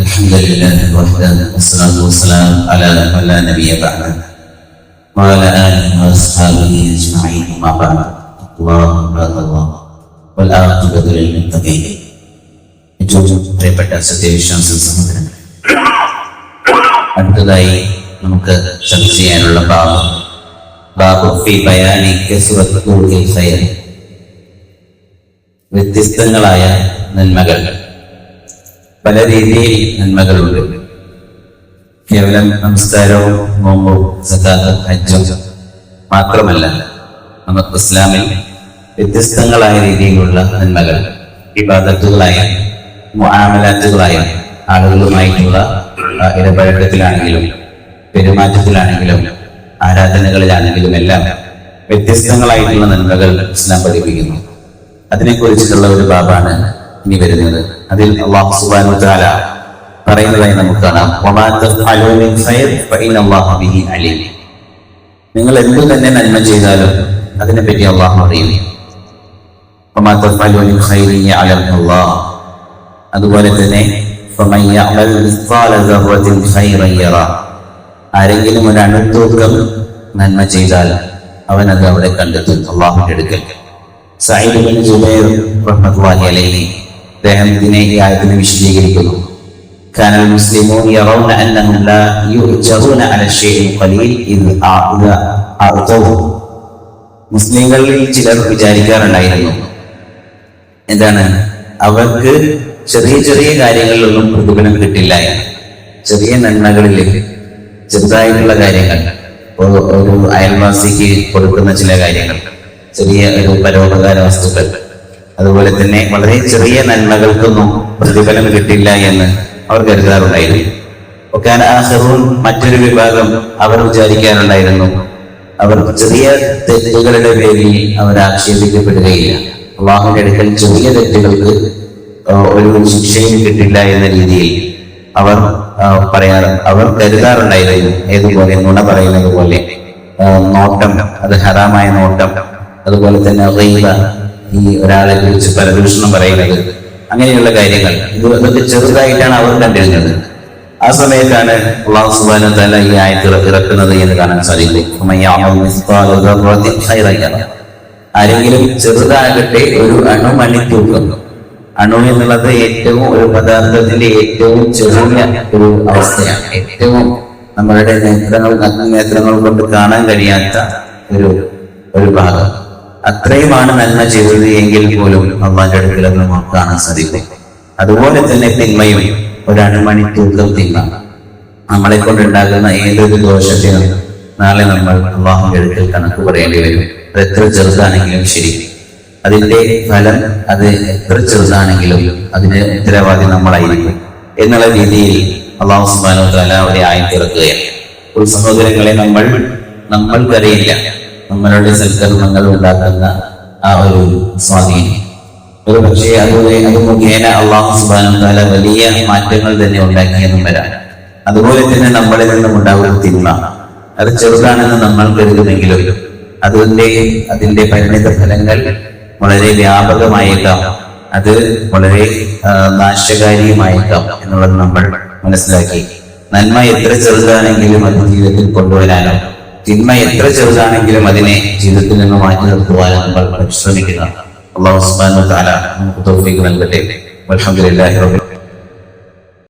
الحمد لله وحده والصلاة والسلام على من لا نبي بعده وعلى آله وأصحابه أجمعين أما بعد الله عباد الله والعاقبة للمتقين. ഏറ്റവും പ്രിയപ്പെട്ട സത്യവിശ്വാസ സഹോദരൻ, അടുത്തതായി നമുക്ക് ചർച്ച ചെയ്യാനുള്ള ബാബു ഫി ബയാനി കസ്റത്തുൽ ഖൈർ, വ്യത്യസ്തങ്ങളായ നന്മകൾ. പല രീതിയിൽ നന്മകളുണ്ട്. കേവലം നമസ്കാരവും നോമ്പും സകാത്തും ഹജ്ജും മാത്രമല്ല, നമുക്ക് ഇസ്ലാമിൽ വ്യത്യസ്തങ്ങളായ രീതിയിലുള്ള നന്മകൾ, ഇബാദത്തുകളായ മുആമലാത്തുകളായ ആളുകളുമായിട്ടുള്ള ഇടപഴക്കത്തിലാണെങ്കിലും പെരുമാറ്റത്തിലാണെങ്കിലും ആരാധനകളിലാണെങ്കിലും എല്ലാം വ്യത്യസ്തങ്ങളായിട്ടുള്ള നന്മകൾ ഇസ്ലാം പഠിപ്പിക്കുന്നു. അതിനെക്കുറിച്ചിട്ടുള്ള ഒരു ബാബാണ് ഇനി വരുന്നത്. അതിൽ അല്ലാഹു സുബ്ഹാനഹു വ തആല പറയുന്നതായി നമുക്ക് കാണാം, വമാ തഫ്അലൂ മിൻ ഖൈർ ഫഇന്നല്ലാഹ ബിഹി അലീം. നിങ്ങൾ എന്ത് തന്നെ നന്മ ചെയ്താലും അതിനെപ്പറ്റി അല്ലാഹു അറിയുന്നു. വമാ തഫ്അലൂ മിൻ ഖൈരി യഅലമുല്ലാഹ്. അതുപോലെ തന്നെ ഫമൻ യഅമൽ മിസ്ഖാല ദർറത്തിൻ ഖൈറൻ യറാ. ആരെങ്കിലും ഒരു അണുത്തൂക്കം നന്മ ചെയ്താൽ അവൻ അത് അവിടെ കണ്ടെത്തും, അല്ലാഹുവിന്റെ അടുക്കൽ. സഈദ് ഇബ്നു ജുബൈർ റഹ്മത്തുള്ളാഹി അലൈഹി അദ്ദേഹം ഇതിനെ ഈ ആയത്തിനെ വിശദീകരിക്കുന്നു. കാനൽ മുസ്ലിമൂൻ യറൗന അന്നഹും ലാ യുഅ്ജറൂന അല ശൈഇൻ ഖലീൽ ഇദ് അഅതൗ. മുസ്ലിങ്ങളിൽ ചിലർ വിചാരിക്കാറുണ്ടായിരുന്നു, എന്താണ്, അവർക്ക് ചെറിയ ചെറിയ കാര്യങ്ങളിലൊന്നും പ്രതിഫലം കിട്ടില്ല എന്ന്. ചെറിയ നന്മകളിലേക്ക് ചെറുതായിട്ടുള്ള കാര്യങ്ങൾ, ഒരു അയൽവാസിക്ക് കൊടുക്കുന്ന ചില കാര്യങ്ങൾ, ചെറിയ ഒരു പരോപകാര വസ്തുക്കൾ, അതുപോലെ തന്നെ വളരെ ചെറിയ നന്മകൾക്കൊന്നും പ്രതിഫലം കിട്ടില്ല എന്ന് അവർ കരുതാറുണ്ടായിരുന്നു. ഒക്കാൻ ആഖിറൂൻ, മറ്റൊരു വിഭാഗം അവർ വിചാരിക്കാറുണ്ടായിരുന്നു, അവർ ചെറിയ തെറ്റുകളുടെ പേരിൽ അവർ ആക്ഷേപിക്കപ്പെടുകയില്ല, അല്ലാഹുവിന്റെ അടുക്കൽ ചെറിയ തെറ്റുകൾക്ക് ഒരു ശിക്ഷയും കിട്ടില്ല എന്ന രീതിയിൽ അവർ കരുതാറുണ്ടായിരുന്നു. ഏതുപോലെ നുണ പറയുന്നത് പോലെ, നോട്ടം, അത് ഹറാമായ നോട്ടം, അതുപോലെ തന്നെ ഗീബ, ഈ ഒരാളെ കുറിച്ച് പരദൂഷണം പറയുന്നത്, അങ്ങനെയുള്ള കാര്യങ്ങൾ, ഇതൊക്കെ ചെറുതായിട്ടാണ് അവർ കണ്ടിരുന്നത്. ആ സമയത്താണ് അല്ലാഹു സുബ്ഹാനഹു വ തആല ഈ ആയത്ത് ഇറക്കുന്നത് എന്ന് കാണാൻ സാധിക്കും. ആരെങ്കിലും ചെറുതാകട്ടെ ഒരു അണുമണി തൂക്കം, അണു എന്നുള്ളത് ഏറ്റവും ഒരു പദാർത്ഥത്തിന്റെ ഏറ്റവും ചെറിയ ഒരു അവസ്ഥയാണ്, ഏറ്റവും നമ്മളുടെ നേത്രങ്ങൾ കൊണ്ട് കാണാൻ കഴിയാത്ത ഒരു ഭാഗം. അത്രയുമാണ് നന്മ ചെയ്തത് എങ്കിൽ പോലും അള്ളാന്റെ അടുക്കൽ നമുക്ക് കാണാൻ സാധിക്കും. അതുപോലെ തന്നെ തിന്മയും ഒരു അണുമണി തൂക്കം തിന്മ നമ്മളെ കൊണ്ടുണ്ടാകുന്ന ഏതൊരു ദോഷത്തിനും നാളെ നമ്മൾ അള്ളാഹുവിന്റെ അടുക്കൽ കണക്ക് പറയേണ്ടി വരും. അത് എത്ര ചെറുതാണെങ്കിലും ശരി, അതിന്റെ ഫലം അത് എത്ര ചെറുതാണെങ്കിലും അതിന് ഉത്തരവാദി നമ്മളായിരിക്കും എന്നുള്ള രീതിയിൽ അല്ലാഹു സുബ്ഹാനഹു വ തആല ഒരു ആയത്ത് ഇറക്കുകയാണ്. ഒരു സഹോദരങ്ങളെ, നമ്മൾക്കറിയില്ല നമ്മളുടെ സൽക്കർമ്മങ്ങൾ ഉണ്ടാക്കുന്ന ആ ഒരു സ്വാധീനം. ഒരു പക്ഷേ അത് മുഖേന അല്ലാഹു സുബ്ഹാനഹു വ തആല വലിയ മാറ്റങ്ങൾ തന്നെ ഉണ്ടാക്കിയെന്നും വരാം. അതുപോലെ തന്നെ നമ്മളിൽ നിന്നും ഉണ്ടാകുന്ന തിന്മ അത് ചെറുതാണെന്ന് നമ്മൾ കരുതുമെങ്കിലും അതിന്റെ പരിണിത ഫലങ്ങൾ വളരെ വ്യാപകമായേക്കാം, അത് വളരെ നാശകാരിയുമായേക്കാം എന്നുള്ളത് നമ്മൾ മനസ്സിലാക്കി നന്മ എത്ര ചെറുതാണെങ്കിലും അത് ജീവിതത്തിൽ കൊണ്ടുവരാനോ, തിന്മ എത്ര ചെറുതാണെങ്കിലും അതിനെ ജീവിതത്തിൽ നിന്ന് മാറ്റി നിർത്തുവാനോ നമ്മൾ പരിശ്രമിക്കുക. അല്ലാഹു സുബ്ഹാനഹു വ തആല നമുക്ക് തൗഫീഖ് നൽകട്ടെ. അൽഹംദുലില്ലാഹി റബ്ബിൽ